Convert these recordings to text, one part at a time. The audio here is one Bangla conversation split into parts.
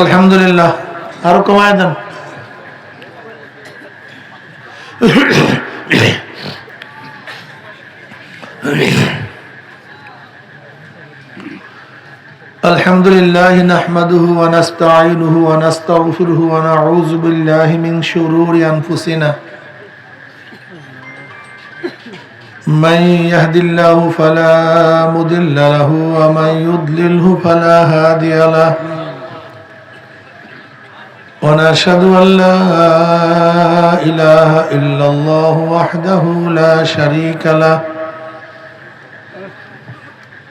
আলহামদুলিল্লাহ। আরো কমায় দেন। আলহামদুলিল্লাহ নাহমাদুহু ওয়া নাস্তাঈনুহু ওয়া নাস্তাগফিরুহু ওয়া নাউযু বিল্লাহি মিন শুরুরি আনফুসিনা মান ইয়াহদিল্লাহু ফালা মুদিল্লা লাহু ওয়া মান ইউদ্লিলহু ফালা হাদিয়া লাহু ওয়া নাশহাদু আন লা ইলাহা ইল্লাল্লাহু ওয়াহদাহু লা শারীকা লাহু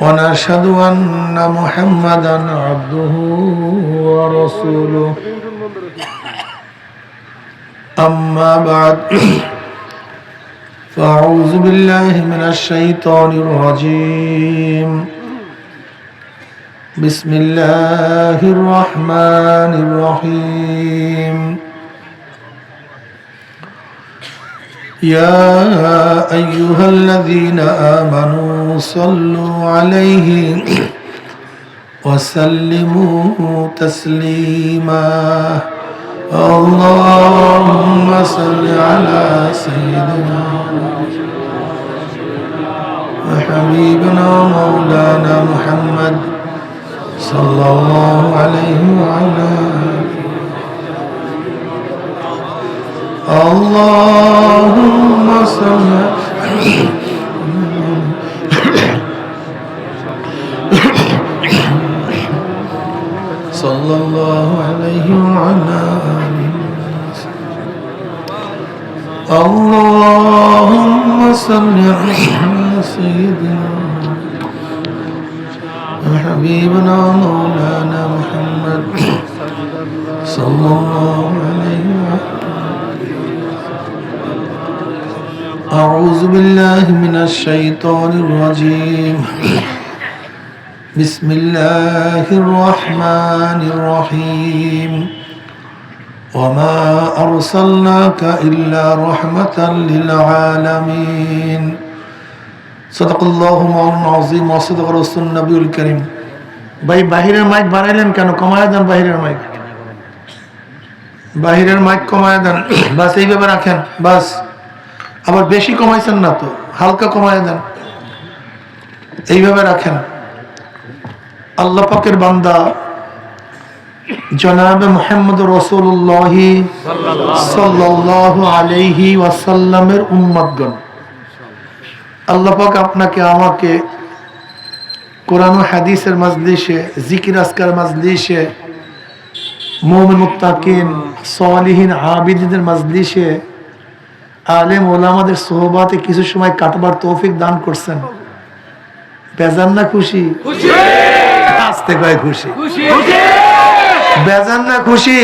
ونشهد أن محمدا عبده ورسوله أما بعد فأعوذ بالله من الشيطان الرجيم بسم الله الرحمن الرحيم يا أيها الذين آمنوا صلوا عليه وسلموا تسليما اللهم صل على سيدنا وحبيبنا مولانا محمد صلى الله عليه وعلى اللهم صل صلى الله عليه وعلى آله اللهم صل على سيدنا وحبيبنا مولانا محمد صلى الله عليه وعلى أعوذ بالله من الشيطان الرجيم بسم الله الرحمن الرحيم وما أرسلناك إلا رحمة للعالمين صدق الله مولانا العظيم وصدق رسول النبي الكريم ভাই বাহিরের মাইক বাড়াইলেন কেন? কমায় দেন বাহিরের মাইক, বাহিরের মাইক কমায় দেন। বাস এইভাবে রাখেন, বাস। আবার বেশি কমাইছেন না তো, হালকা কমায় দেন, এইভাবে রাখেন। আল্লাহ পাকের বান্দা জনাবে মুহাম্মদ রাসূলুল্লাহ সাল্লাল্লাহু আলাইহি ওয়াসাল্লামের উম্মতগণ, আল্লাহ পাক আপনাকে আমাকে কোরআন ও হাদিসের মাজলিসে, জিকির আজকার মাজলিসে, মুমিন মুত্তাকিন সালিহিন আবিদিনের মাজলিসে, আলেম ওলামাদের সোহবাতে কিছু সময় কাটবার তৌফিক দান করছেন। বেজান না খুশি? আস্তে কয় খুশি। বেজান না খুশি?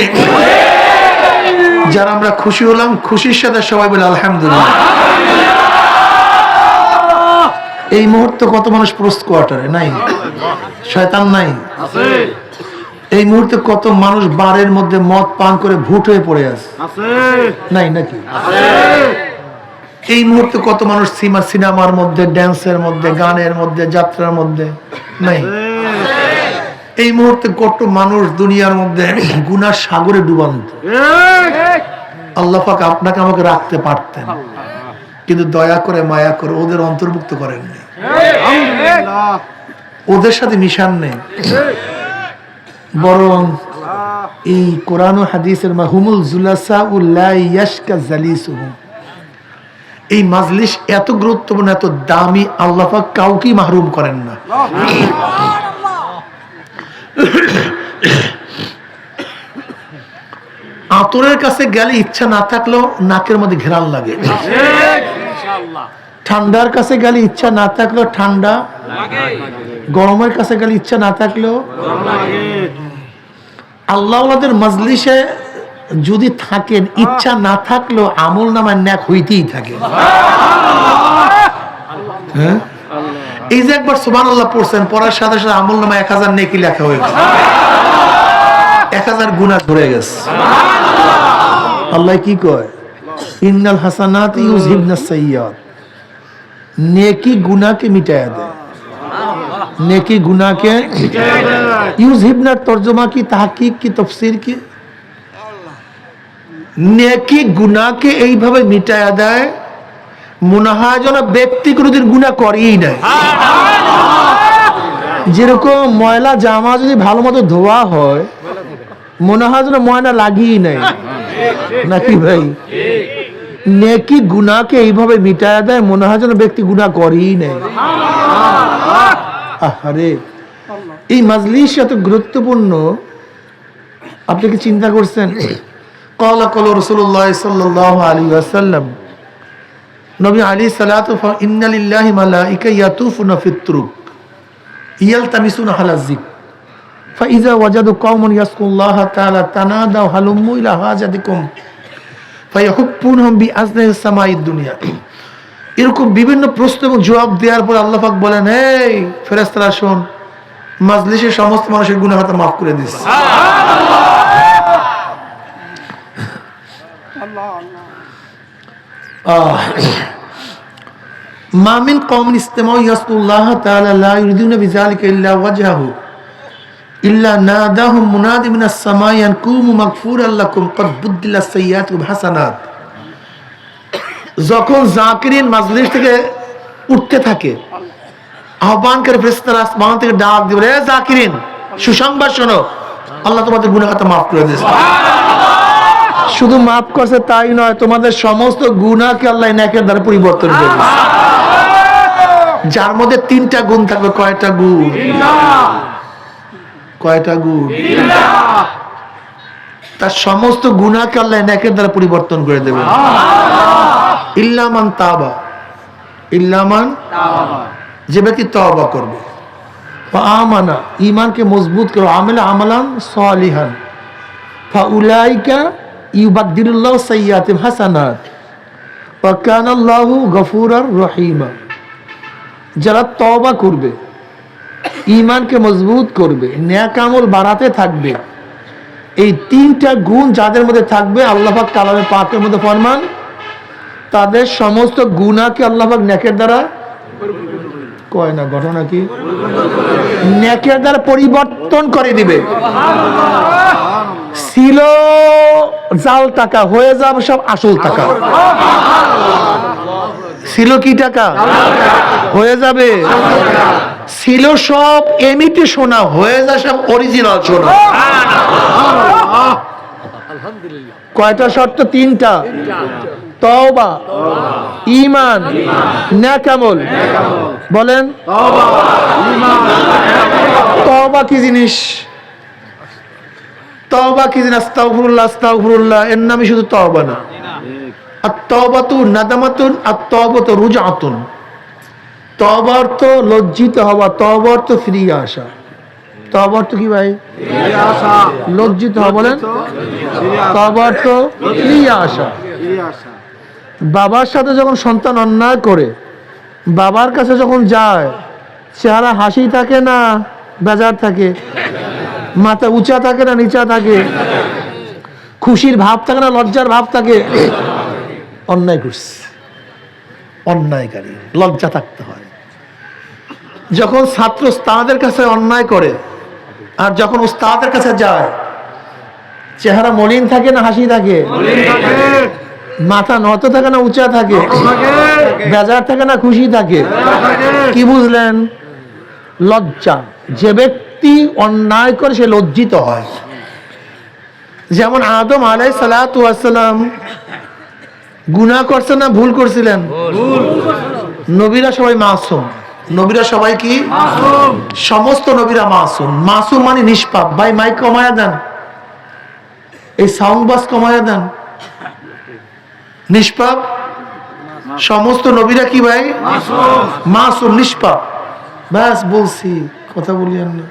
যারা আমরা খুশি হলাম, খুশির সাথে সবাই বলে আলহামদুলিল্লাহ। এই মুহূর্তে কত মানুষ পোস্ট কোয়ার্টারে নাই? শয়তান নাই? এই মুহূর্তে কত মানুষ বারের মধ্যে মদ পান করে ভুট হয়ে পড়ে আছে? নাই নাকি? এই মুহূর্তে কত মানুষ সিনেমার মধ্যে, ড্যান্সের মধ্যে, গানের মধ্যে, যাত্রার মধ্যে? নাই। এই মুহূর্তে কত মানুষ দুনিয়ার মধ্যে গুনার সাগরে ডুবান্ত। আল্লাহ পাক আপনাকে আমাকে রাখতে পারতেন, কিন্তু দয়া করে মায়া করে ওদের অন্তর্ভুক্ত করেননি, ওদের সাথে মিশান নেই। বরং এই কোরআন ও হাদিসের মাহুমুল জুলাসা উল্লা ইয়াশকা জালিসুহুম, এই মাজলিস এত গুরুত্বপূর্ণ, এত দামি, আল্লাহ পাক কাউকেই মাহরুম করেন না। আতরের কাছে গেলে ইচ্ছা না থাকলেও নাকের মধ্যে ঘেরান লাগে। ঠান্ডার কাছে গেলে ইচ্ছা না থাকলেও ঠান্ডা লাগে। গরমের কাছে গেলে ইচ্ছা না থাকলেও আল্লাহওয়ালাদের মাজলিসে যদি থাকেন, ইচ্ছা না থাকলেও আমল নামায় ন্যাক হইতেই থাকে। হ্যাঁ, এই যে একবার সুবহানাল্লাহ পড়ছেন, পড়ার সাথে সাথে আমল নামায় 1000 নেকি লেখা হয়ে গেছে, 1000 গুনাহ ধরে গেছে। আল্লাহ কি কয়? ইন্নাল হাসানাতি ইউযহিবনাস সাইয়্যাত, নেকি গুনাহকে মিটায়া দেয়, নেকি গুনাহকে মিটায়া দেয়। ইউজহিবনার তর্জমা কি, তাহকিক কি, তাফসীর কি? নেকি গুনাহকে এইভাবে মিটায়া দেয়, মনে হয় যেন ব্যক্তি কোনোদিন গুনাহ করেই নাই। যেরকম ময়লা জামা যদি ভালো মতো ধোয়া হয়, মনে হয় যেন ময়লা লাগিয়েই নাই, নাকি ভাই? নেকি গুনাহকে এইভাবে মিটায়া দেয়, মনে হয় যেন ব্যক্তি গুনাহ করেই নাই। আরে এই মাজলিস এত গুরুত্বপূর্ণ, আপনি কি চিন্তা করছেন? ক্বালা ক্বালা রাসূলুল্লাহ সাল্লাল্লাহু আলাইহি ওয়াসাল্লাম, নবী আলাইহিস সালাতু ইন্না লিল্লাহি মালাইকা ইয়াতুফুনা ফিত তুরুক ইয়ালতামিসুনা হালাল যিক ফাইযা ওয়াজাদু কওমান ইয়াসকুল্লাহ তাআলা তানাদাউ হালুম্মু ইলা হাজাতিকুম ফায়াহুব্বুনহুম বিআজনিস সামাইদ দুনিয়া। এরকম বিভিন্ন প্রশ্ন এবং জবাব দেওয়ার পর আল্লাহ পাক বলেন, এই ফেরেশতারা শোন, মাজলিসের সমস্ত মানুষের গুনাহ খাতা মাফ করে দিয়েছি। মা মিন কওমিন ইসতামাউ ইয়াসকুল্লাহ তাআলা লা ইউরিদুনা বিযালিকা ইল্লা ওয়াজহাহু ইল্লা নাদাহুম মুনাদি মিনাস সামাই আন কুমু মাগফুরাল লাকুম ক্বাদ বুদ্দিলাস সাইয়্যাতু বিহাসানাত। যখন জাকিরিন মাজলিস থেকে উঠতে থাকে, আহ্বান করে ফেরেশতারা আসমান থেকে ডাক দিবে, এ জাকিরিন, সুসংবাদ শোনো, আল্লাহ তোমাদের গুনাহ খাতা মাফ করে দিয়েছে। শুধু মাফ করছে তাই নয়, তোমাদের সমস্ত গুনাহকে আল্লাহ নেকের দ্বারা পরিবর্তন করে দিয়েছে। যার মধ্যে তিনটা গুণ থাকবে, কয়টা গুণ? কয়টা গুণ? তার সমস্ত গুনাহকে আল্লাহ নেকের দ্বারা পরিবর্তন করে দেবে। ইল্লা মান তাবা, ইল্লা মান তাবা, যে ব্যক্তি তওবা করবে, ওয়া আমানা, ঈমানকে মজবুত করে, আমিলা আমালান সালিহান, ফাউলাইকা ইউবাদদিলুল্লাহু সাইয়্যাতিহিম হাসানাত ওয়া কানাল্লাহু গফুরার রহিমা। যারা তওবা করবে, ঈমানকে মজবুত করবে, নেক আমল বাড়াতে থাকবে, এই তিনটা গুণ যাদের মধ্যে থাকবে, আল্লাহ পাক কালামে পাকের মধ্যে ফরমান, তাদের সমস্ত গুনাহকে আল্লাহ পাক নেকের দ্বারা, কয় না ঘটনা কি, নেকের দ্বারা পরিবর্তন করে দিবে। ছিল জাল টাকা, হয়ে যাবে সব আসল টাকা। ছিল কি টাকা? হয়ে যাবে। ছিল সব এমনিতে সোনা, হয়ে যায় সব অরিজিনাল সোনা। কয়টা শর্ত? তিনটা। তওবা, ঈমান, নেক আমল। বলেন তওবা কি জিনিস? তওবা কি জিনিস? আস্তাগফিরুল্লাহ, আস্তাগফিরুল্লাহ এর নামই শুধু তওবা না। আত-তাওবাতু নাদামাতুন, আত-তাওবাতু রুজআতুন। তওবা অর্থ লজ্জিত হওয়া, তওবা অর্থ ফিরিয়ে আসা। তওবা অর্থ কি ভাই? ফিরিয়ে আসা। লজ্জিত হওয়া, বলেন তওবা অর্থ ফিরিয়ে আসা। বাবার সাথে যখন সন্তান অন্যায় করে, বাবার কাছে যখন যায়, চেহারা হাসি থাকে না বেজার থাকে, মাথা উঁচা থাকে না নিচা থাকে, খুশির ভাব থাকে না লজ্জার ভাব থাকে? অন্যায় করছে, অন্যায়কারী, লজ্জা থাকতে হয়। যখন ছাত্র ওস্তাদের কাছে অন্যায় করে, আর যখন ওস্তাদের কাছে যায়, চেহারা মলিন থাকে না হাসি থাকে? মাথা নত থাকে না উঁচা থাকে? বেজার থাকে না খুশি থাকে? কি বুঝলেন? লজ্জা। যে ব্যক্তি অন্যায় করে সে লজ্জিত হয়। যেমন আদম আলাইহিস সালাতু ওয়াস সালাম গুনাহ করছেন না ভুল করছিলেন? নবীরা সবাই মাসুম। নবীরা সবাই কি মাসুম? সমস্ত নবীরা মাসুম। মাসুম মানে নিষ্পাপ। ভাই মাইক কমায়া দেন, এই সাউন্ড বক্স কমায়া দেন। নিষ্পাপ। সমস্ত নবীরা কি ভাই? মাসুম। মাসুম, নিষ্পাপ। ব্যাস বলছি, কথা বলিয়েন না।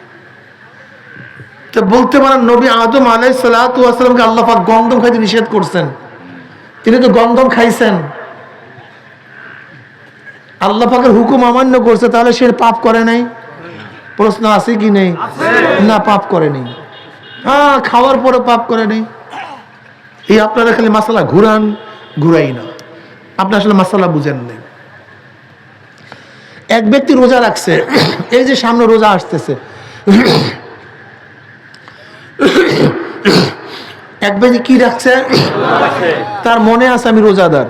তো বলতে পারেন নবী আদম আলাইহিস সালাতু ওয়াস সালামকে আল্লাহ পাক গন্ধম খাইতে নিষেধ করছেন, তিনি তো গন্ধম খাইছেন। আল্লাহ পাকের হুকুম অমান্য করছে, তাহলে সে পাপ করে নাই? প্রশ্ন আছে কি নেই? না, পাপ করে নাই। হ্যাঁ, খাওয়ার পরে পাপ করে নাই। এই আপনারা খালি মাসালা ঘুরান, ঘুরাই না, আপনি আসলে মাসালা বুঝেন নাই। এক ব্যক্তি রোজা রাখছে, এই যে সামনে রোজা আসতেছে, এক ব্যক্তি কি রাখছে, তার মনে আছে আমি রোজাদার,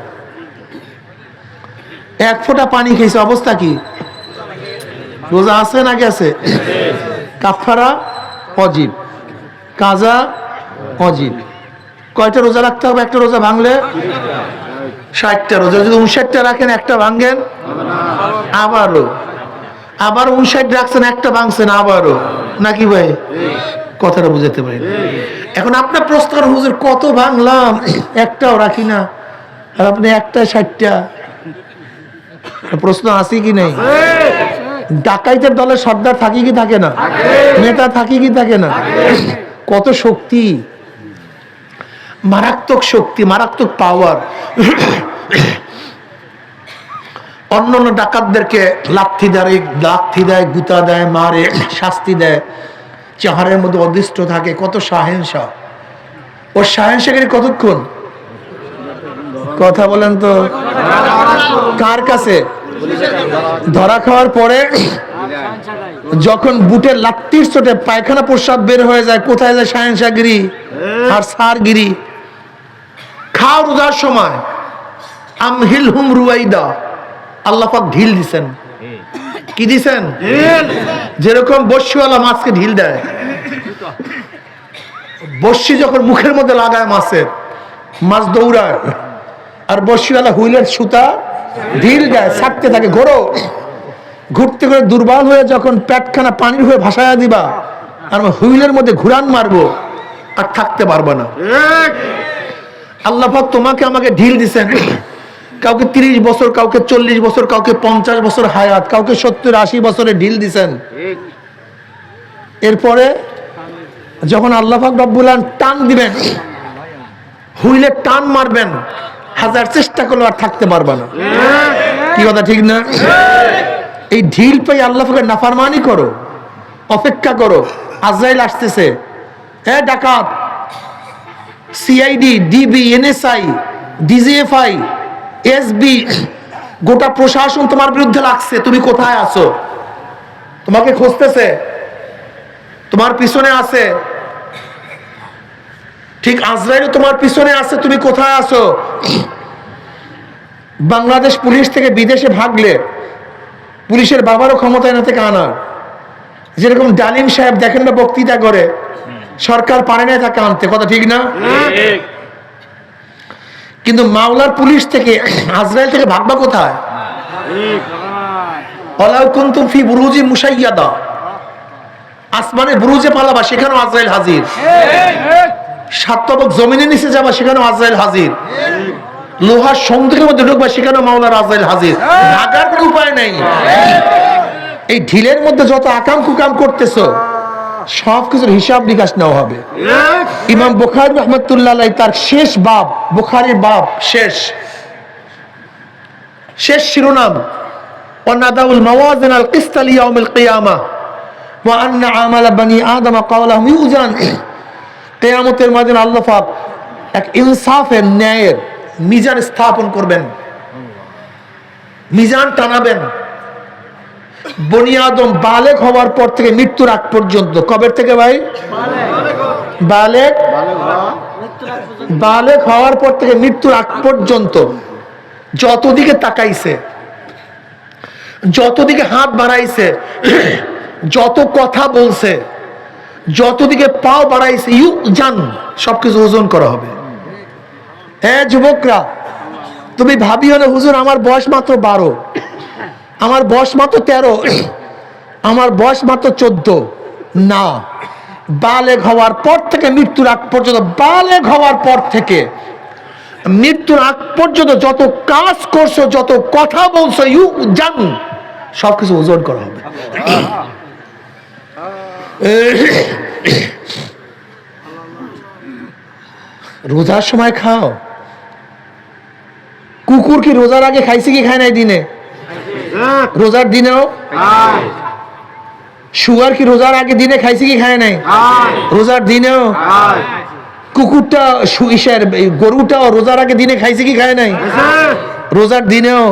এক ফোঁটা পানি খেয়েছে, অবস্থা কি? রোজা আছে না গেছে? কাফারা ওয়াজিব, কাজা ওয়াজিব। কয়টা রোজা রাখতে হবে? একটা রোজা ভাঙলে 60টা রোজা। যদি 59টা রাখেন, একটা ভাঙেন, আবারও 59 রাখছেন, একটা ভাঙছেন, আবারও, নাকি ভাই? কথাটা বুঝাতে পারি। এখন আপনার প্রশ্ন করেন, হুজুর কত ভাঙলাম, একটাও রাখি না, আর আপনি একটা 60টা। প্রশ্ন আছে কি নেই? ডাকাইতের দলে সর্দার থাকি কি থাকে না? নেতা থাকি কি থাকে না? কত শক্তি, মারাত্মক শক্তি, মারাত্মক পাওয়ার। অন্যান্য ডাকাতদেরকে লাথি দেয়, গুতা দেয়, মারে, শাস্তি দেয়, চেহারের মধ্যে অদৃষ্ট থাকে, কত সাহেনশা। ওর সাহেনশাগিরি কতক্ষণ? কথা বলেন তো, কার কাছে? ধরা খাওয়ার পরে যখন বুটের লাত্তির চোটে পায়খানা প্রস্রাব বের হয়ে যায়, কোথায় যায় সাহেনশাগিরি আর সারগিরি? খাও রোজার সময়, আমহিলহুম রুয়াইদা, আল্লাহ পাক ঢিল দিছেন। কি দিছেন? যেরকম বর্ষিওয়ালা মাছকে ঢিল দেয়, বর্ষি যখন মুখের মধ্যে লাগায় মাছের, মাছ দৌড়ায়, আর বর্ষিওয়ালা হুইলের সুতা ঢিল দেয়, ছাড়তে থাকে, ঘোরো, ঘুরতে ঘুরে দুর্বল হয়ে যখন পেটখানা পানির হয়ে ভাসায়া দিবা, আর হুইলের মধ্যে ঘুরান মারবো, আর থাকতে পারবা না। আল্লাহ পাক তোমাকে আমাকে ঢিল দিছেন। কাউকে 30 বছর, কাউকে 40 বছর, কাউকে 50 বছর হায়াত, কাউকে 70-80 বছরে ঢিল দিছেন। এরপরে যখন আল্লাহ পাক রব্বুল আলামিন টান দিবেন, হুইলে টান মারবেন, হাজার চেষ্টা করলে আর থাকতে পারবা না। কি কথা ঠিক না? এই ঢিল পেয়ে আল্লাহ পাকের নাফরমানি করো, অপেক্ষা করো, আজরাইল আসতেছে। হ্যাঁ, ডাকাত, CID, DB, NSI, DGFI, SB, গোটা প্রশাসন তোমার বিরুদ্ধে লাগছে। তুমি কোথায় আছো? তোমাকে খুঁজতেছে, তোমার পিছনে আছে। ঠিক আজরাইল তোমার পিছনে আছে, তুমি কোথায় আছো? বাংলাদেশ পুলিশ থেকে বিদেশে ভাগলে পুলিশের বাবারও ক্ষমতা এনে থেকে আনার। যেরকম ডালিম সাহেব দেখেন না, বক্তৃতা করে, সরকার পারে না তাকে আনতে, কথা ঠিক না? কিন্তু মাওলার পুলিশ থেকে, আজরাইল থেকে ভাগবা কোথায়? ওয়ালাউ কুনতুম ফি বুরুজি মুশাইয়াদা, আসমানে বুরুজে পালাবা, সেখানেও আজরাইল হাজির। 7 তবক জমিনের নিচে যাবা, সেখানেও আজরাইল হাজির। লোহার সংযোগের মধ্যে ঢুকবা, সেখানেও মাওলার আজরাইল হাজির। ভাগার কোনো উপায় নাই। এই ঢিলের মধ্যে যত আকাম কুকাম করতেছো, সবকিছুর হিসাব নিকাশ নেওয়া হবে। ইমাম বুখারী রাহমাতুল্লাহ আলাইহি তার শেষ বাব, বুখারীর বাব শেষ শিরোনাম, ওয়ানাদাউল মাওয়াজিন আল কিসত লিয়াউমিল কিয়ামাহ ওয়া আন্না আমালা বানি আদম ক্বালাহুম ইউজান। কিয়ামতের ময়দানে আল্লাহ পাক এক ইনসাফের, ন্যায়ের মিজান স্থাপন করবেন, মিজান টানাবেন। বনি আদম বালেগ হওয়ার পর থেকে মৃত্যুর আগ পর্যন্ত, কবে থেকে ভাই? বালেগ হওয়ার পর থেকে মৃত্যুর আগ পর্যন্ত যতদিকে তাকাইছে, যতদিকে হাত বাড়াইছে, যত কথা বলছে, যতদিকে পাও বাড়াইছে, ইউ জান, সবকিছু ওজন করা হবে। হ্যাঁ যুবকরা, তুমি ভাবিও না হুজুর আমার বয়স মাত্র 12, আমার বয়স মাত্র 13, আমার বয়স মাত্র 14। না, বালেগ হওয়ার পর থেকে মৃত্যুর আগ পর্যন্ত, বালেগ হওয়ার পর থেকে মৃত্যুর আগ পর্যন্ত যত কাজ করছো, যত কথা বলছো, ইউ জান, সবকিছু ওজন করা হবে। রোজার সময় খাও। কুকুর কি রোজার আগে খাইছে কি খায় নাই? দিনে, রোজার দিনেও। শুয়ার কি রোজার আগে দিনে খাইছে কি খায় নাই? রোজার দিনেও। কুকুরটা, গরুটাও রোজার আগে দিনে খাইছে কি খায় নাই? রোজার দিনেও।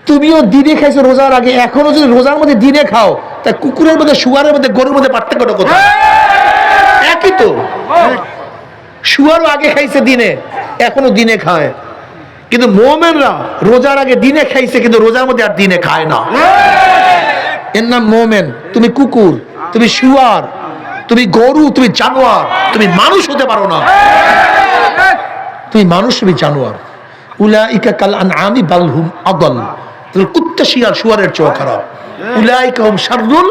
তুমিও দিনে খাইছো রোজার আগে, এখনো যদি রোজার মধ্যে দিনে খাও, তা কুকুরের মধ্যে, শুয়ারের মধ্যে, গরুর মধ্যে পার্থক্যটা কোথায়? তো। শুয়ারও আগে খাইছে দিনে, এখনো দিনে খায়। কিন্তু মুমিনরা রোজার আগে দিনে খাইছে, কিন্তু রোজার মধ্যে আর দিনে খায় না। এর নাম মুমিন। তুমি কুকুর, তুমি শুয়ার, তুমি গরু, তুমি জানোয়ার, তুমি মানুষ হতে পারো না। তুমি মানুষ, তুমি জানোয়ার। উলাইকা কাল আনআমি বাল হুম আদাল। কুত্তা শিয়াল শুয়ারের চেয়ে খারাপ। উলাইকা হুম শাররুল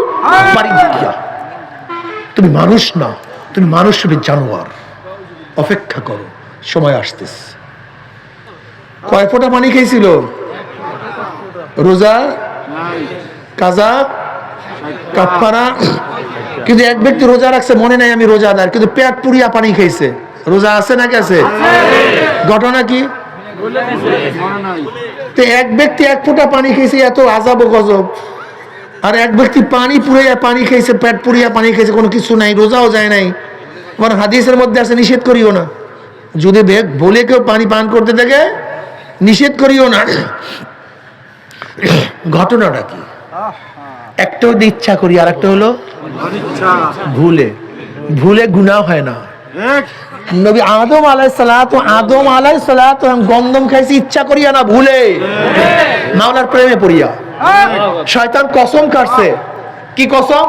বারিয়া। তুমি মানুষ না, তুমি মানুষ, তুমি জানোয়ার। অপেক্ষা করো, সময় আসতেছে। কয় ফোঁটা পানি খেয়েছিল? রোজা, কাজা, কাফারা। কিন্তু এক ব্যক্তি রোজা রাখছে, মনে নাই আমি রোজাদার, কিন্তু পেট পুরিয়া পানি খেয়েছে। রোজা আছে না গেছে? ঘটনা কি? তো এক ব্যক্তি এক ফোঁটা পানি খেয়েছে, এত আজাব ও গজব। আর এক ব্যক্তি পানি পুড়িয়া পানি খেয়েছে, পেট পুড়িয়া পানি খেয়েছে, কোনো কিছু নাই, রোজাও যায় নাই। আমার হাদিসের মধ্যে আছে নিষেধ করিও না, যদি বলে কেউ পানি পান করতে থাকে নিষেধ করিও না। ঘটনাটা কি? একটা হলো ইচ্ছা করি, আর একটা হলো ভুলে। ভুলে গুনাহ হয় না। নবী আদম আলাইহিস সালাতু গন্ধম খাইছে ইচ্ছা করিয়া না, ভুলে, মাওলার প্রেমে পড়িয়া। শয়তান কসম কাটছে। কি কসম?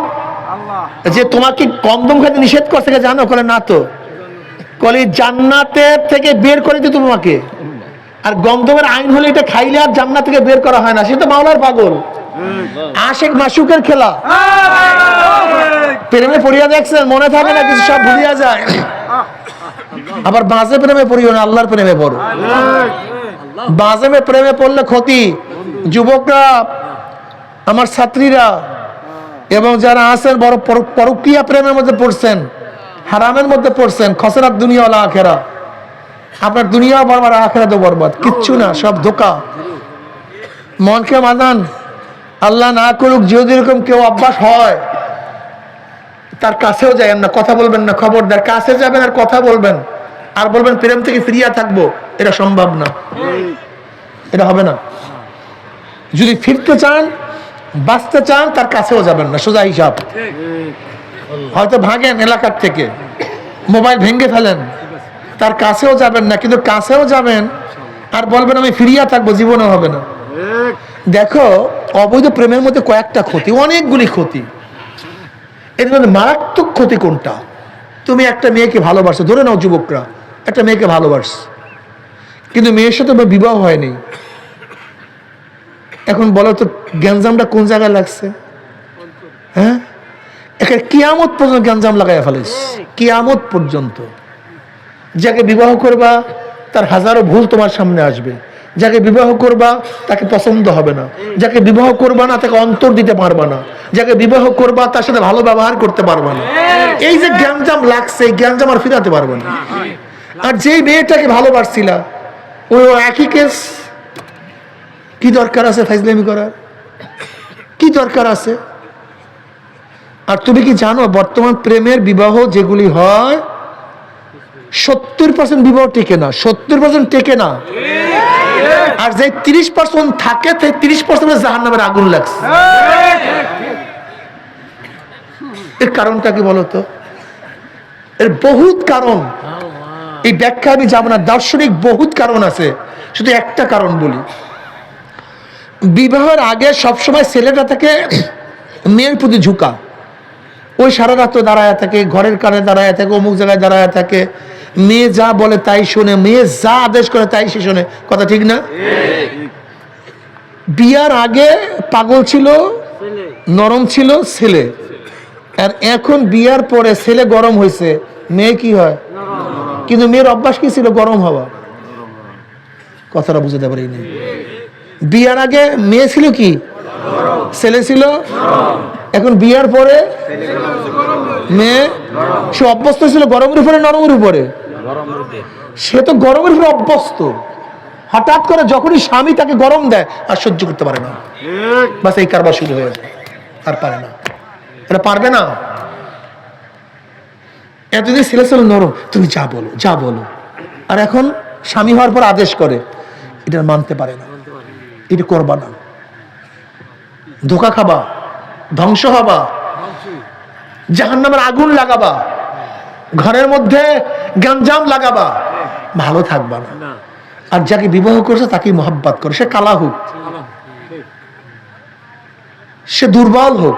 যে তোমাকে গন্ধম খাইতে নিষেধ করছে, জানো? বলে না তো। বলে জান্নাতের থেকে বের করে দিত তোমাকে। আর গন্ধমের আইন হলে এটা খাইলে আর জান্নাত থেকে বের করা হয় না। সে তো মাওলার পাগল, আশেক মাসুকের খেলা। প্রেমে পড়িয়া দেখছেন, মনে থাকে না কিছু, সব ভুলিয়া যায়। আবার বাজে প্রেমে পড়িও না, আল্লাহর প্রেমে পড়ো। বাজে প্রেমে পড়লে ক্ষতি। যুবকরা, আমার ছাত্রীরা এবং যারা আছেন বড় পরকীয়া প্রেমের মধ্যে পড়ছেন, হারামের মধ্যে পড়ছেন, খসরাত দুনিয়া ওয়াল আখিরা। আপনার দুনিয়াও বরবাদ, আখিরাতও বরবাদ। কিচ্ছু না, সব ধোঁকা। মনকে মাদান, আল্লাহ না করুক যদি এরকম কেউ অভ্যাস হয়, তার কাছেও যাবেন না, কথা বলবেন না। খবরদার, কাছে যাবেন আর কথা বলবেন আর বলবেন প্রেম থেকে ফিরিয়া থাকবো, এটা সম্ভব না, এটা হবে না। যদি ফিরতে চান, বাঁচতে চান, তার কাছেও যাবেন না, সোজা হিসাব। হয়তো ভাগেন এলাকার থেকে, মোবাইল ভেঙে ফেলেন, তার কাছেও যাবেন না। কিন্তু কাছেও যাবেন আর বলবেন আমি ফিরিয়া থাকবো, জীবনে হবে না। দেখো, অবৈধ প্রেমের মধ্যে কয়েকটা ক্ষতি, অনেকগুলি ক্ষতি। এর মধ্যে মারাত্মক ক্ষতি কোনটা? তুমি একটা মেয়েকে ভালোবাসো, ধরে নাও যুবকরা একটা মেয়েকে ভালোবাসো, কিন্তু মেয়ের সাথে বিবাহ হয়নি। এখন বলো তো গ্যাঞ্জামটা কোন জায়গায় লাগছে? হ্যাঁ, এখানে কিয়ামত পর্যন্ত গ্যাঞ্জাম লাগাইয়া ফেলিস, কিয়ামত পর্যন্ত। যাকে বিবাহ করবা তার হাজারো ভুল তোমার সামনে আসবে। যাকে বিবাহ করবা তাকে পছন্দ হবে না। যাকে বিবাহ করবা না তাকে অন্তর দিতে পারবা না। যাকে বিবাহ করবা তার সাথে ভালো ব্যবহার করতে পারবা না। এই যে গ্যাঞ্জাম লাগছে, এই গ্যাঞ্জাম আর ফিরাতে পারবে না। আর যেই মেয়েটাকে ভালোবাসছিলা, ওই একই কেস। কি দরকার আছে ফাইজলামি করার? কি দরকার আছে? আর তুমি কি জানো বর্তমান প্রেমের বিবাহ যেগুলি হয় 70% বিবাহ টেকে না, 70% টেকে না। আর যে 30% থাকে, 30% জাহান্নামের আগুন লাগছে। এর কারণটা কি বলতো? এর বহুত কারণ, এই ব্যাখ্যা আমি যাব না। দার্শনিক বহুত কারণ আছে, শুধু একটা কারণ বলি। বিবাহের আগে সবসময় ছেলেটা থাকে মেয়ের প্রতি ঝুঁকা। ওই সারা রাত দাঁড়ায় থাকে, ঘরের কানে দাঁড়ায় থাকে, অমুক জায়গায় দাঁড়ায় থাকে। মেয়ে যা বলে তাই শোনে, মেয়ে যা আদেশ করে তাই সে শোনে। কথা ঠিক না? বিয়ার আগে পাগল ছিল, নরম ছিল ছেলে, আর এখন বিয়ার পরে ছেলে গরম হয়েছে, মেয়ে কি হয়? কিন্তু মেয়ের অভ্যাস কি ছিল? গরম হওয়া। কথাটা বুঝতে পারি না। বিয়ার আগে মেয়ে ছিল কি? ছেলে ছিল। এখন বিয়ার পরে মেয়ে, সে অভ্যস্ত ছিল গরমের উপরে নরমের উপরে। সে তো গরমের উপরে অভ্যস্ত। হঠাৎ করে যখনই স্বামী তাকে গরম দেয় আর সহ্য করতে পারে না, বাস এই কারবার শুরু হয়ে যায়। আর পারে না, এটা পারবে না। এতদিন ছেলে ছিল নরম, তুমি যা বলো যা বলো। আর এখন স্বামী হওয়ার পর আদেশ করে, এটা মানতে পারে না, এটা করবা না। ধোঁকা খাবা, ধ্বংস হবা, জাহান্নামের আগুন লাগাবা। ঘরের মধ্যে গ্যাঞ্জাম লাগাবা, ভালো থাকবা না। আর যাকে বিবাহ করছে তাকে মহব্বত করে, সে কালা হোক, সে দুর্বল হোক,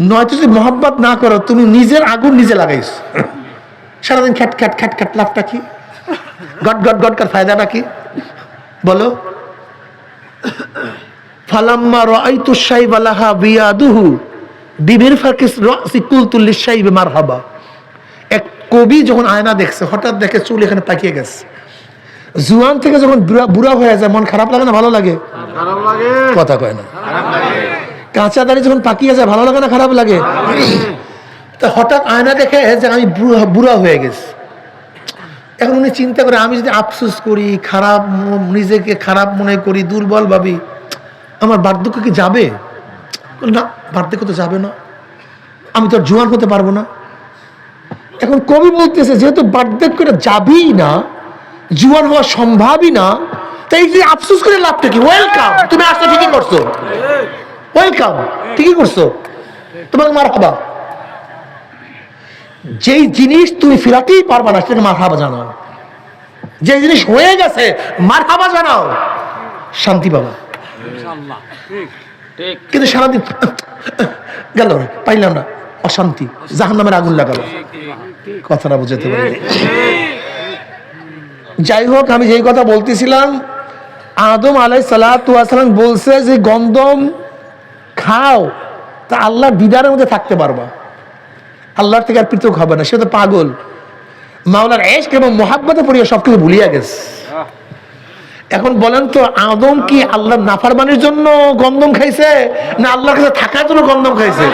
নয়তো যদি মহব্বত না করো, তুমি নিজের আগুন নিজে লাগাইছো। সারাদিন খ্যাট খ্যাট খ্যাট খ্যাট, লাভটা কি? গট গট গট কার ফায়দাটা কি বলো? ফালাম্মা রাআইতু শাইবা লাহা বিয়াদুহু বিমিরফাকিস রাসি কুলতু লিশাইব মারহাবা। এক কবি যখন আয়না দেখছে, হঠাৎ দেখে চুল এখানে পাকিয়ে গেছে। জুয়ান থেকে যখন বুড়া হয়ে যায়, মন খারাপ লাগে না ভালো লাগে? খারাপ লাগে, কথা কয় না। কাঁচা দাড়ি যখন পাকিয়ে যায়, ভালো লাগে না খারাপ লাগে? তা হঠাৎ আয়না দেখে যে আমি বুড়া হয়ে গেছি। এখন উনি চিন্তা করে, আমি যদি আফসোস করি, খারাপ নিজেকে খারাপ মনে করি, দুর্বল ভাবি, আমার বার্ধক্য কি যাবে? না, বার্ধক্য তো যাবে না, আমি তো আর জোয়ান হতে পারবো না। এখন কবি বলতেছে, যেহেতু বার্ধক্যটা যাবেই না, জোয়ান হওয়া সম্ভবই না, তাই যে আফসোস করে লাভটা কি? ওয়েলকাম, তুমি আসছো, ঠিকই করছো, ওয়েলকাম, ঠিকই করছো, তোমাকে মারহাবা। যেই জিনিস তুমি ফিরাতেই পারবা না, সেটা মারহাবা জানাও। যে জিনিস হয়ে গেছে, মারহাবা জানাও, শান্তি পাবা। কিন্তু সারাদিন গেল, পাইলাম না, অশান্তি, জাহান্নামের আগুন লাগাবো। কথাটা বুঝাতে পারি? যাই হোক, আমি যেই কথা বলতেছিলাম, আদম আলাইহিস সালাতু ওয়াস সালাম বলছে যে গন্ধম খাও, তা আল্লাহর দিদারের মধ্যে থাকতে পারবা, আল্লাহর থেকে আর পৃথক হবে না। সে তো পাগল, মাওলার ইশক এবং মুহাব্বতে পড়িয়ে সবকিছু ভুলিয়া গেছে। এখন বলেন তো, আদম কি আল্লাহর নাফরমানির জন্য গন্ধম খাইছে, না আল্লাহর কাছে থাকার জন্য গন্ধম খাইছে?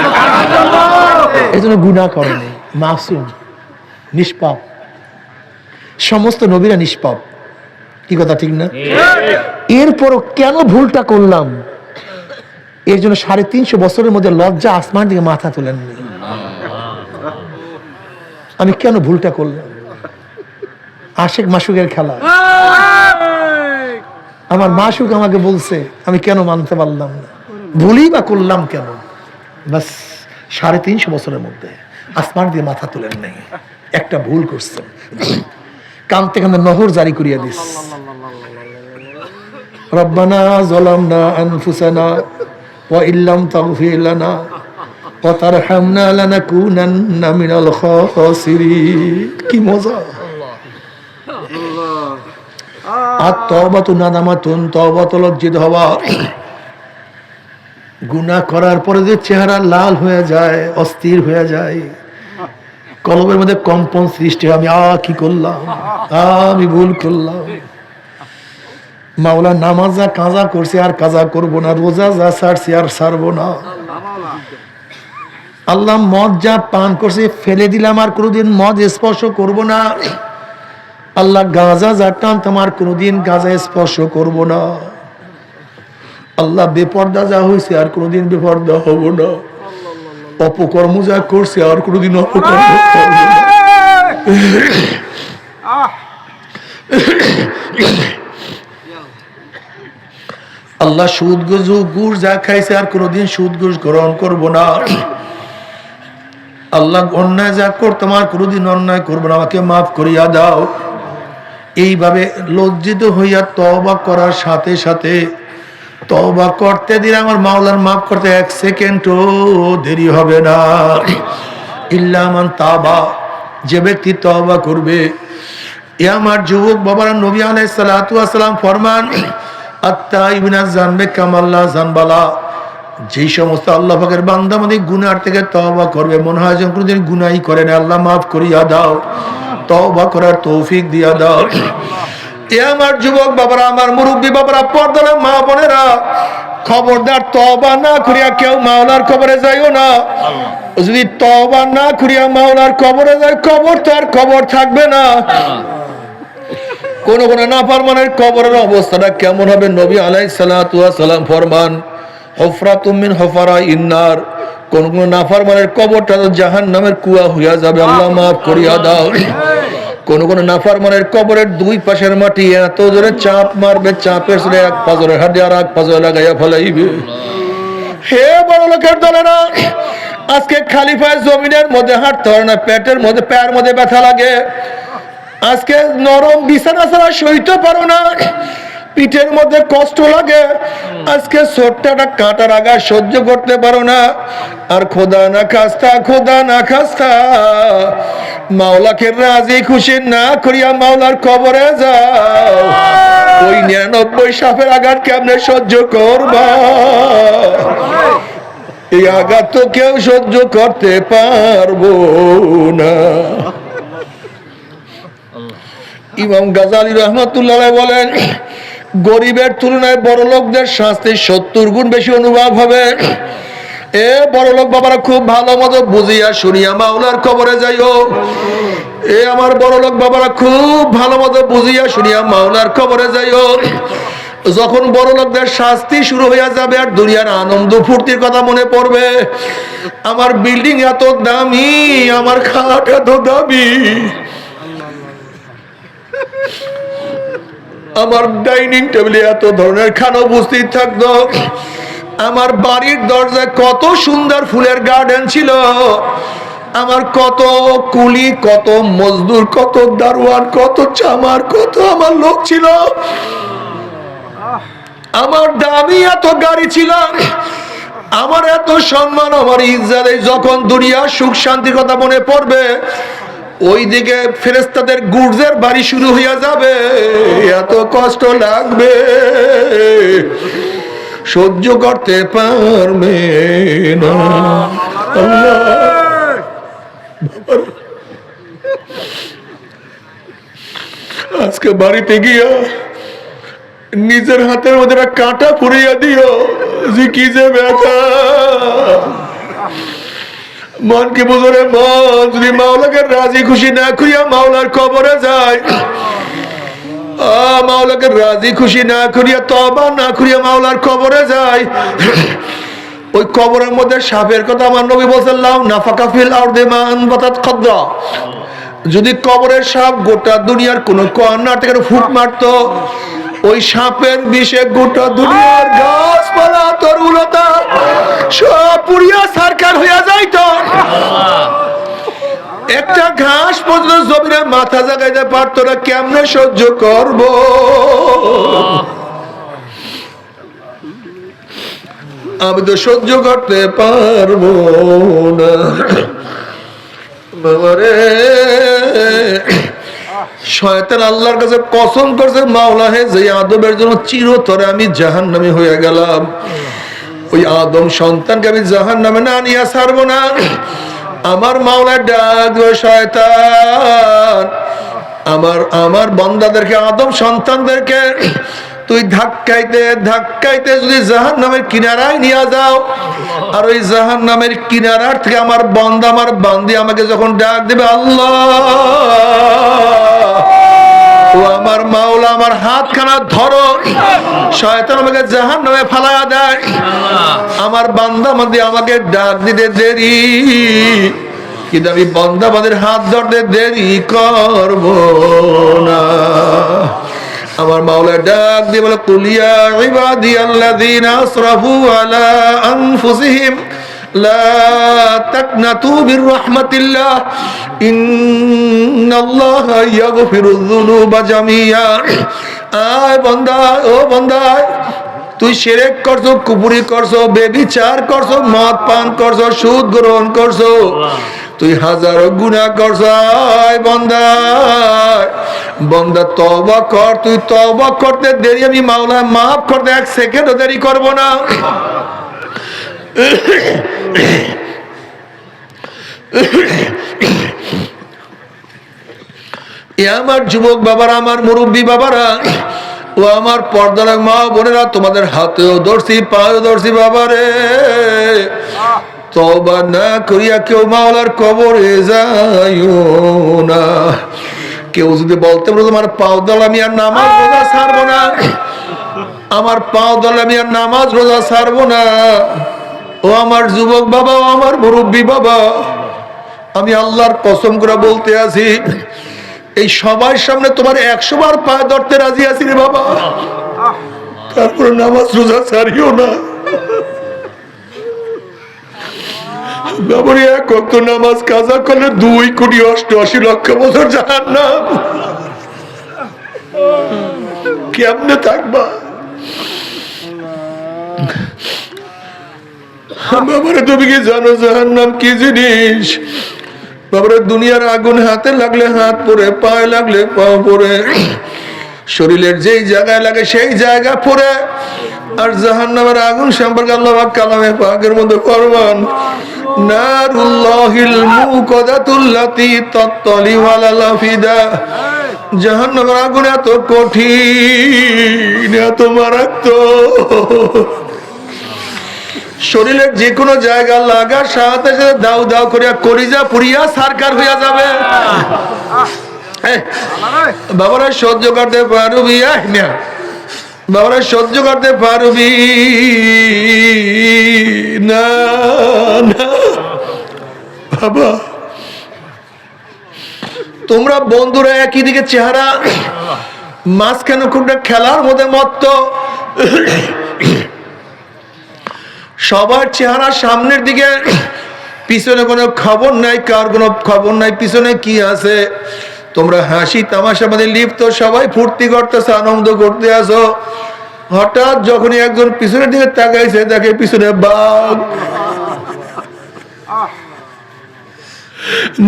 এই জন্য গুনাহ করেনি, মাসুম, নিষ্পাপ। সমস্ত নবীরা নিষ্পাপ, কি কথা ঠিক না? এরপরও কেন ভুলটা করলাম, এর জন্য 350 বছরের মধ্যে লজ্জা আসমান দিকে মাথা তোলেননি। আমি কেন ভুলটা করলাম? আশেক মাসুকের খেলা। আমার মাসুক আমাকে বলছে, আমি কেন মানতে পারলাম না, ভুলই বা করলাম কেন? বাস 350 বছরের মধ্যে আসমান দিয়ে মাথা তোলেন নাই, একটা ভুল করছেন, কানতে কানতে নহর জারি করিয়া দিস। রব্বানা যালামনা আনফুসানা ওয়া ইল্লাম তাগফির লানা ওয়া তারহামনা লানাকুনান্না মিনাল খাসিরিন। কি মজা! আর তওবাতু নাদামাতুন, তওবাত লজ্জিত হওয়া। গুনাহ করার পরে যে চেহারা লাল হয়ে যায়, অস্থির হয়ে যায়, কলবের মধ্যে কম্পন সৃষ্টি হয়, আমি কি করলাম, আমি ভুল করলাম। মাওলা নামাজ যা কাজা করছে আর কাজা করব না, রোজা যা ছাড়ছি আর ছাড়বো না। আল্লাহ মদ যা পান করছে ফেলে দিলাম, আর কোনোদিন মদ স্পর্শ করব না। আল্লাহ গাঁজা যা টানতাম আর কোনোদিন গাঁজা স্পর্শ করব না। আল্লাহ বেপর্দা যা হয়েছে আর কোনোদিন বেপর্দা হব না। অপকর্ম যা করছে আর কোনোদিন অপকর্ম করব না। আল্লাহ সুদ ঘুষ যা খাইছে আর কোনোদিন সুদ ঘুষ গ্রহণ করব না। আল্লাহ অন্যায় যা করতাম আর কোনোদিন অন্যায় করব না, আমাকে মাফ করিয়া দাও। এইভাবে লজ্জিত হইয়া তওবা করার সাথে সাথে, তওবা করতে দিলে আমার মাওলার মাফ করতে 1 সেকেন্ডও দেরি হবে না। ইল্লা মান তাবা, যে ব্যক্তি তওবা করবে। এ আমার যুবক বাবারা, নবী আলাইহিস সালাতু ওয়াস সালাম ফরমান, আত-তাইবুনা যানবে কামাল্লা জানবালা। যেই সমস্ত আল্লাহ পাকের বান্দা আমাদের গুনার থেকে তওবা করবে, মনে হয় যেন কোনোদিন গুনাহই করে না, আল্লাহ মাফ করিয়া দাও, তওবা করার তৌফিক দিয়া দাও। এ আমার যুবক বাবারা, আমার মুরব্বী বাবারা, পর্দার মা বোনেরা, খবরদার তওবা না করিয়া কেউ মাওলার কবরে যাইও না। যদি তওবা না করিয়া মাওলার কবরে যায়, কবর তো আর কবর থাকবে না। কোন কোন নাফরমানের কবরের অবস্থাটা কেমন হবে? নবী আলাইহিস সালাতু ওয়াস সালাম ফরমান, হুফরাতুম মিন হুফারাইন নার। কোন কোন নাফরমানের কবরটা জাহান্নামের কুয়া হইয়া যাবে, আল্লাহ মাফ করিয়া দাও। কোন কোন নাফরমানের কবরের দুই পাশের মাটি এত জোরে চাপ মারবে, চাপের জোরে এক পাজরের হাড়ি আর এক পাজরে লাগাইয়া ফেলাইবে। হে বড় লোকের দলেরা, আজকে খালি পায়ে জমিনের মধ্যে হাঁটতে পারে না, পেটের মধ্যে পায়ের মধ্যে ব্যথা লাগে। আজকে নরম বিছানা ছাড়া সইতে পারো না, পিঠের মধ্যে কষ্ট লাগে। আজকে ছোট্টটা কাঁটার আঘাত সহ্য করতে পারো না। আর খোদা না খাস্তা, খোদা না খাস্তা, মাওলাকে রাজি খুশি না করিয়া মাওলার কবরে যাও। ওই 99 সাপের আঘাত কেমনে সহ্য করবা? এই আঘাত তো কেউ সহ্য করতে পারবো না। ইমাম গাজালি রহমাতুল্লাহ বলেন, গরিবের তুলনায় বড় লোকদের শাস্তি 70 গুণ বেশি অনুভব হবে। এ বড় লোক বাবারা খুব ভালো মতো বুঝিয়া শুনিয়া মাওলার কবরে যাইও। এ আমার বড় লোক বাবারা খুব ভালো মতো বুঝিয়া শুনিয়া মাওলার কবরে যাইও। যখন বড় লোকদের শাস্তি শুরু হইয়া যাবে আর দুনিয়ার আনন্দ ফুর্তির কথা মনে পড়বে, আমার বিল্ডিং এত দামি, আমার খাট এত দামি, আমার ডাইনিং টেবিলে এত ধরনের খানা উপস্থিত থাকতো, আমার বাড়ির দরজায় কত সুন্দর ফুলের গার্ডেন ছিল, আমার কত কুলি, কত মজদুর, কত দারোয়ান, কত চামার, কত আমার লোক ছিল, আমার দামি এত গাড়ি ছিল, আমার এত সম্মান, আমার ইজ্জতে। যখন দুনিয়া সুখ শান্তির কথা মনে পড়বে, ওইদিকে ফেরেশতাদের গুর্জের বাড়ি শুরু হইয়া যাবে, এত কষ্ট লাগবে, সহ্য করতে পারবে না। আজকে বাড়িতে গিয়া নিজের হাতের মধ্যে কাঁটা পুড়িয়া দিও, যে কি যে ব্যথা। মনকে বুঝরে মন যদি মাওলাকে রাজি খুশি না করিয়া মাওলার কবরে যায়, মাওলাকে রাজি খুশি না করিয়া তওবা না করিয়া মাওলার কবরে যায়, ওই কবরের মধ্যে সাপের কথা আমার নবী বলেছেন, লাউ নাফাকা ফিল আরদি মা আনবাতাত খাদ্রা। যদি কবরের সাপ গোটা দুনিয়ার কোন কর্নার থেকে ফুট মারতো, ওই সাপের বিষে গোটা দুনিয়ার গাছপালা তরুলতা সব পুড়িয়া সারকার হইয়া যাইতো। একটা ঘাস পর্যন্ত জমিনে মাথা জাগাইতে পারতো না, কেমনে সহ্য করব? আমি তো সহ্য করতে পারবো না বাবারে। শয়তান আল্লাহর কাছে কসম করছে, মাওলা হে, যে আদমের জন্য চিরতরে আমি জাহান্নামী হয়ে গেলাম, ওই আদম সন্তানকে আমি জাহান্নামে না নিয়ে ছাড়বো না। আমার মাওলা ডাক, শয়তান, আমার বান্দাদেরকে, আদম সন্তানদেরকে তুই ধাক্কাইতে ধাক্কাইতে যদি জাহান্নামের কিনারায় নিয়ে যাও, আর ওই জাহান্নামের কিনারার থেকে আমার বান্দা, আমার বান্দি আমাকে যখন ডাক দেবে, আল্লাহ, ও আমার মাওলা, আমার হাতখানা ধরো, শয়তান আমাকে জাহান্নামে ফালায়া দেয়। আমার বান্দা বান্দি আমাকে ডাক দিতে দেরি, কিন্তু আমি বান্দা বান্দির হাত ধরতে দেরি করব না। আমার মাওলা ডাক দিয়ে বলে, কুলিয়া ইবাদিয়াল্লাযীনা আসরাফু আলা আনফুসিহিম লা তাকনাতু মির রাহমাতিল্লাহ ইন্নাল্লাহা ইয়াগফিরুয যুনুবা জামিআ। আয় বান্দা, ও বান্দা, তুই শিরক করছো, কুফরি করছো, বেবিচার করছো, মদ পান করছো, সুদ গ্রহণ করছো, তুই হাজারো গুনাহ করছো। আয় বান্দা, বান্দা তওবা কর, তুই তওবা করতে দেরি আমি মাওলা মাফ করতে 1 সেকেন্ডও দেরি করব না। আমার যুবক বাবারা, আমার মুরব্বী বাবারা, ও আমার পর্দার মা বোনেরা, তোমাদের হাতেও ধরছি, পায়েও ধরছি বাবারে, তওবা না করিয়া কেউ মাওলার কবরে যাইও না। কেউ যদি বলতে পারো আমার পাও দল আমি আর নামাজ রোজা ছাড়বো না, আমার পাও দল আমি আর নামাজ রোজা ছাড়বো না, ও আমার যুবক বাবা, ও আমার মুরব্বী বাবা, আমি আল্লাহর কসম করে বলতে আছি, এই সবার সামনে তোমার 100 বার পায়ে ধরতে রাজি আছি রে বাবা, তারপরে নামাজ রোজা ছাড়িও না। বাবরে এক ওয়াক্ত নামাজ কাজা করলে 2,88,00,000 বছর জাহান্নাম। কেমনে থাকবা বাবারে? তুমি কি জানো জাহান্নাম কি জিনিস? বাবারে দুনিয়ার আগুন হাতে লাগলে হাত পড়ে, পায়ে লাগলে পা পড়ে, শরীরের যেই জায়গায় লাগে সেই জায়গা পড়ে। আর জাহান্নামের আগুন সম্পর্কে আল্লাহ পাক কালামে পাকের মধ্যে ফরমান, নারুল্লাহিল মুকাদাতুল্লাতী তাত্তালিউ আলাল আফিদা। জাহান্নামের আগুন এত কঠিন, এত মারাত্মক, শরীরের যে কোনো জায়গা লাগার সাথে সাথে দাউ দাউ করিয়া কলিজা পুড়িয়া সারকার হইয়া যাবে। বাবারা সহ্য করতে পারবি? বাবারা সহ্য করতে পারবি না? বাবা তোমরা বন্ধুরা একই দিকে চেহারা, মাঝখানে কোনটা খেলার মধ্যে মত্ত, সবার চেহারা সামনের দিকে, পিছনে কোনো খবর নাই, কার কোনো খবর নাই পিছনে কি আছে। তোমরা হাসি তামাশা মধ্যে লিপ্ত, সবাই ফুর্তি করতেছে, আনন্দ করতে আসো। হঠাৎ যখনই একজন পিছনের দিকে তাকাইছে, দেখে পিছনে বাঘ।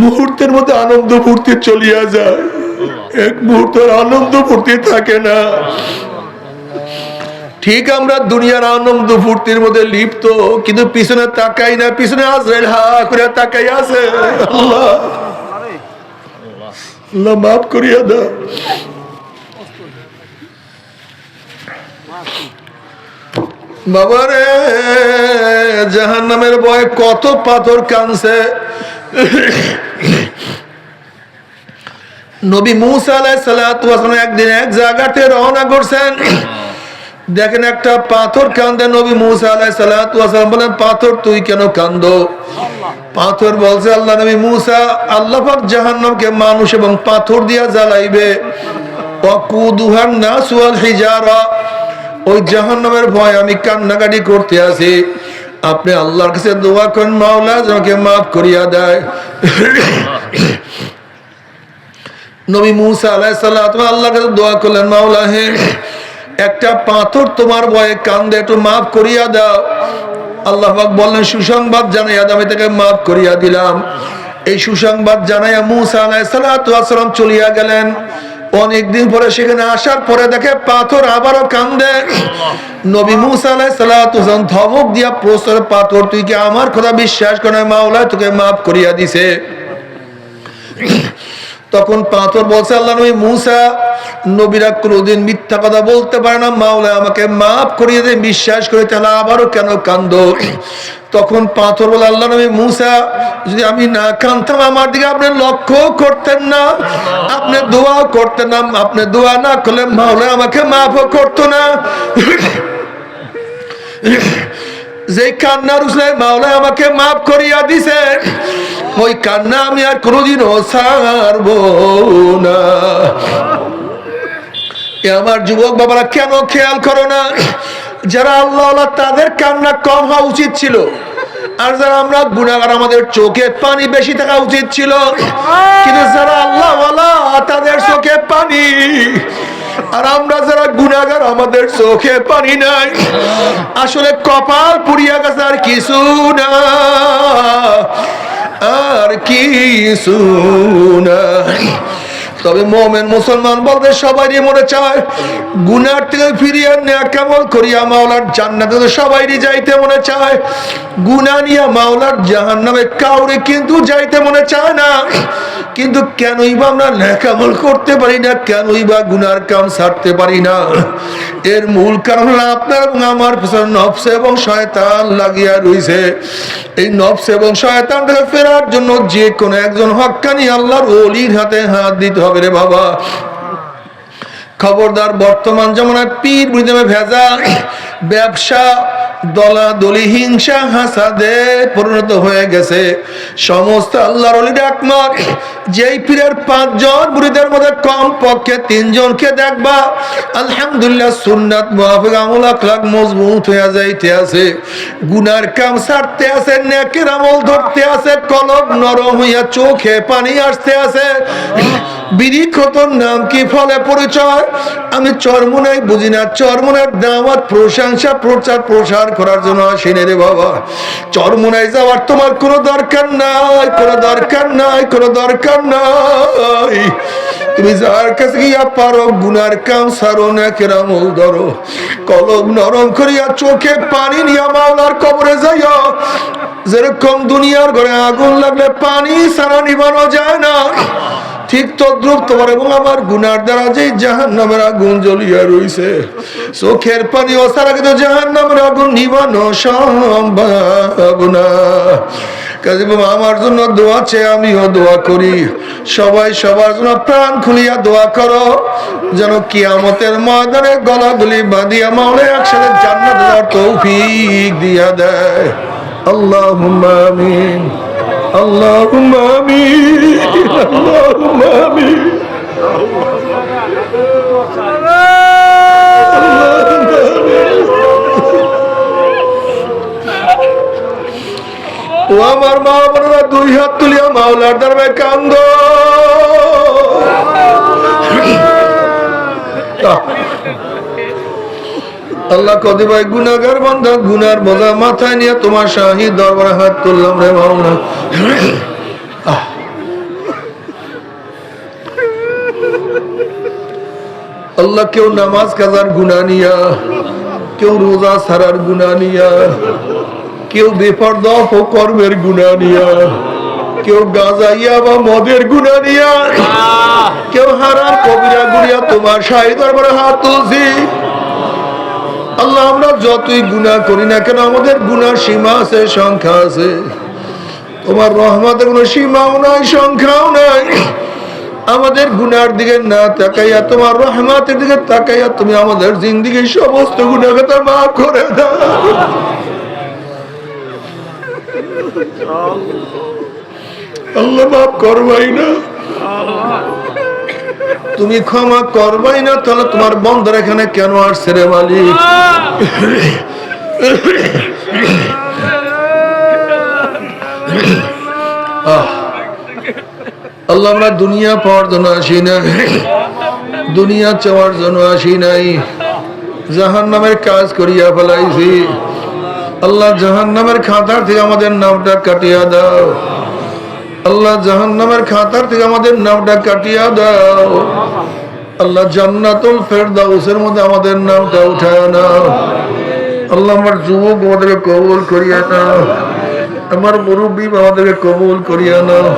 মুহূর্তের মধ্যে আনন্দ ফুর্তি চলিয়া যায়, এক মুহূর্তের আনন্দ ফুর্তি থাকে না। ঠিক আমরা দুনিয়ার আনন্দ ফুর্তির মধ্যে লিপ্ত, কিন্তু পিছনে তাকাই না, পিছনে আজরাইল হা করে তাকাই আছে। আল্লাহ আল্লাহ মাফ করিয়া দাও। বাবারে জাহান্নামের ভয়ে কত পাথর কানছে। নবী মুসা আলাইহিস সালাতু ওয়াস সালাম একদিন এক জায়গাতে রওনা করছেন, দেখেন একটা পাথর কান্দে। নবী মুসা আলাইহিস সালাতু ওয়াস সালাম বলেন, পাথর তুই কেন কান্দো? পাথর বলছে, আল্লাহ নবী মুসা, আল্লাহ পাক জাহান্নামকে মানুষ এবং পাথর দিয়া জ্বালাইবে। ওয়াকুদুহান নাস ওয়াল হিজারা, ওই জাহান্নামের ভয় আমি কান্নাকাটি করতে আছি। আপনি আল্লাহর কাছে দোয়া করেন, মাওলা আমাকে মাফ করিয়া দেয়। নবী মুসা আলাইহিস সালাতু আল্লাহর কাছে দোয়া করলেন, মাওলা হে, একটা পাথর তোমার ভয়ে কান্দে, একটু মাফ করিয়া দাও। আল্লাহ পাক বললেন, সুসংবাদ জানাইয়া দাও, আমি তাকে মাফ করিয়া দিলাম। এই সুসংবাদ জানাইয়া মুসা আলাইহিস সালাতু ওয়াস সালাম চলিয়া গেলেন। অনেকদিন পরে সেখানে আসার পরে দেখে পাথর আবারও কান্দে। নবী মুসা আলাইহিস সালাতু ওয়াস সালাম ধমক দিয়া প্রশ্ন, পাথর তুই কি আমার কথা বিশ্বাস করে না? মাওলা তোকে মাফ করিয়া দিছে। তখন পাথর বলছে, আল্লাহ নবী মুসা, নবীরা কোনদিন মিথ্যা কথা বলতে পারে না, মাওলা আমাকে মাফ করিয়ে দে, বিশ্বাস করে, তাহলে আবারও কেন কান্দো? তখন পাথর বলে, আল্লাহ নবী মুসা, যদি আমি না কাঁদতাম আমার দিকে আপনি লক্ষ্য করতেন না, আপনি দোয়া করতেন না, আপনি দোয়া না করলে মাওলা আমাকে মাফও করতো না। যে কান্নার উসলে মাওলা আমাকে মাফ করিয়া দিছে, ওই কান্না আমি আর কোনোদিনও ছাড়বো না। আমার যুবক বাবারা, কেন খেয়াল করো না? যারা আল্লাহ তাদের কান্না কম হওয়া উচিত ছিল, আর যারা আমরা গুনাহগার আমাদের চোখে পানি বেশি থাকা উচিত ছিল। কিন্তু যারা আল্লাহওয়ালা তাদের চোখে পানি, আর আমরা যারা গুনাহগার আমাদের চোখে পানি নাই। আসলে কপাল পুড়িয়া গেছে, আর কিছু না, আর কিছু না। তবে মুমিন মুসলমান বলতে সবাইরই মনে চায় গুনার থেকে ফিরিয়ে নেক আমল করিয়া মাওলার জান্নাতে সবাইরই যাইতে মনে চায়। গুনাহ নিয়ে মাওলার জাহান্নামে কাউরে কিন্তু যাইতে মনে চায় না। কিন্তু কেনই বা আমরা নেক আমল করতে পারি না, কেনই বা গুনার কাম ছাড়তে পারি না? এর মূল কারণ হলো আপনার এবং আমার পিছনে নফস এবং শয়তান লাগিয়া রইছে। এই নফস এবং শয়তান থেকে ফেরার জন্য যে কোনো একজন হক্কানি আল্লাহর ওলির হাতে হাত দিতে হবে রে বাবা। খবরদার, বর্তমান জমানায় পীর মুরিদে ভেজা ব্যবসা, দলাদলি, হিংসা, হাসাদে পরিণত হয়ে গেছে। সমস্ত আল্লাহর ওলিরা একমত, যেই পীরের 5 জন মুরিদের মধ্যে কম পক্ষে 3 জনকে দেখবা আলহামদুলিল্লাহ সুন্নাত মুআফিক আমল আখলাক মজবুত হয়ে যাইতে আছে, গুনার কাম ছাড়তে আছে, নেকের আমল ধরতে আছে, কলব নরম হইয়া চোখে পানি আসতে আছে। বিড়ি খতর নাম কি, ফলে পরিচয় আমি চরমুনাই বুঝি না। চরমুনার দাওয়াত প্রশংসা প্রচার প্রসার করার জন্য আসিনি রে বাবা। চরমুনাই যাওয়ার তোমার কোনো দরকার নাই, কোনো দরকার নাই, কোনো দরকার নাই। তুমি যার কাছে গিয়া পারো গুনার কাম সারো, নেকের আমল ধরো, কলব নরম করিয়া চোখে পানি নিয়া মাওলার কবরে যাইও। যেরকম দুনিয়ার ঘরে আগুন লাগলে পানি ছাড়া নিভানো যায় না, ঠিক তদ্রুপ তোমার এবং আমার গুনার দ্বারা যে জাহান্নামের আগুন জ্বলিয়া রইছে, চোখের পানি ও ছাড়া কিন্তু জাহান্নামের আগুন নিভানো সম্ভব না। কাজে বাবা আমার জন্য দোয়া চেয়ে আমিও দোয়া করি, সবাই সবার জন্য প্রাণ খুলিয়া দোয়া করো, যেন কিয়ামতের ময়দানে গলাগুলি বাঁধিয়া মাওলা একসাথে জান্নাত দেওয়ার তৌফিক দিয়া দেয়। আল্লাহুম্মা আমিন, আল্লাহুম্মা আমিন, আল্লাহুম্মা আমিন। ও আমার মা বোনেরা, 2 হাত তুলিয়া মাওলার দরবারে কান্দো। আল্লাহ কদি ভাই গুনাহগার বান্দা, গুনার বোঝা মাথায় নিয়ে তোমার শাহী দরবারে হাত তুললাম রে মাওলা। আল্লাহ কেউ নামাজ কাজার গুনাহ নিয়া, কেউ রোজা ছাড়ার গুনাহ নিয়া, কেউ বেপরদা কর্মের গুনাহ নিয়া, কেউ গাঁজাইয়া বা মদের গুনাহ নিয়া, কেউ হারাম কবিরা গুনিয়া তোমার শাহী দরবারে হাত তুলছি। আল্লাহ আমরা যতই গুনাহ করি না কেন, আমাদের গুনার সীমা আছে, সংখ্যা আছে। তোমার রহমতের কোনো সীমাও নাই, সংখ্যাও নাই। আমাদের গুনার দিকে না তাকাইয়া তোমার রহমতের দিকে তাকাইয়া তুমি আমাদের জিন্দেগীর সমস্ত গুনাহ কথা মাফ করে দাও। আল্লাহ মাফ করবাই না, তুমি ক্ষমা করবাই না, তাহলে তোমার বন্ধুরা এখানে কেন আসছে রে মালিক? আল্লাহ আমরা দুনিয়া পাওয়ার জন্য আসি নাই, দুনিয়া চাওয়ার জন্য আসি নাই, জাহান্নামের কাজ করিয়া ফেলাইছি। আল্লাহ জাহান্নামের খাতার থেকে আমাদের নামটা কাটিয়া দাও। আল্লাহ জাহান্নামের খাতার থেকে আমাদের নামটা কাটিয়া দাও। আল্লাহ জান্নাতুল ফেরদাউসের মধ্যে আমাদের নামটা উঠায় নাও। আল্লাহ আমার যুবক আমাদেরকে কবুল করিয়া নাও, আমার মুরব্বী আমাদেরকে কবুল করিয়া নাও,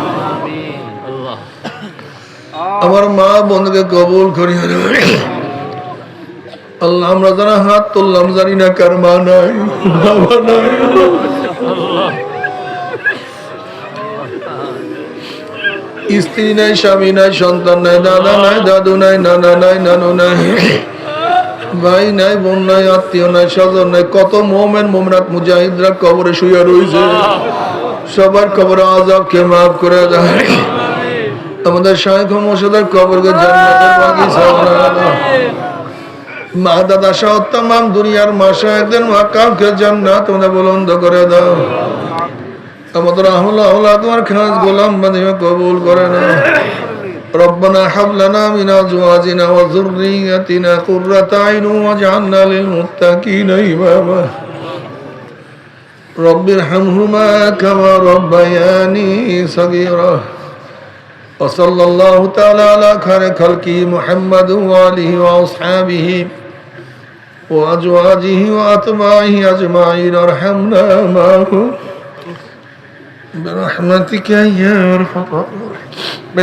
আমার মা বোনকে কবুল করিয়া নাও। আল্লাহ আমরা যারা হাত তুললাম জানি না কার মা নাই, বাবা নাই, স্ত্রী নাই, স্বামী নাই, সন্তান নাই, দাদা নাই, দাদু নাই, নানা নাই, নানু নাই, ভাই নাই, বোন নাই, আত্মীয় নাই, স্বজন নাই। কত মোমেন মোমনাত মুজাহিদরা কবরে শুয়ে রয়েছে, সবার কবরে আযাবকে মাফ করে দেয়। আমাদের শাইখ মুর্শিদের কবরকে জান্নাতের বাগিচা বানায় দাও। মা দাদা সহ তামাম দুনিয়ার মাশায়েখদের মাকামকে জান্নাত মধ্যে বুলন্দ করে দাও। আমাদের আহলা তোমার খাস গোলাম বানিয়ে কবুল করে নাও। রব্বানা হাব লানা মিন আজওয়াজিনা ওয়া যুররিয়াতিনা কুররাতা আইনুন ওয়াজআলনা লিল মুত্তাকিনা ইমামা। রব্বিরহামহুমা কামা রাব্বায়ানি সগীরা। ওয়া সাল্লাল্লাহু তাআলা আলা খায়রি খালকি মুহাম্মাদ ওয়া আলিহি ওয়া আসহাবিহি ওয়া আজওয়াজিহি ওয়া আতবাইহি আজমাইন। আরহামনা মাহুম برحمتك يا ارحم الراحمين।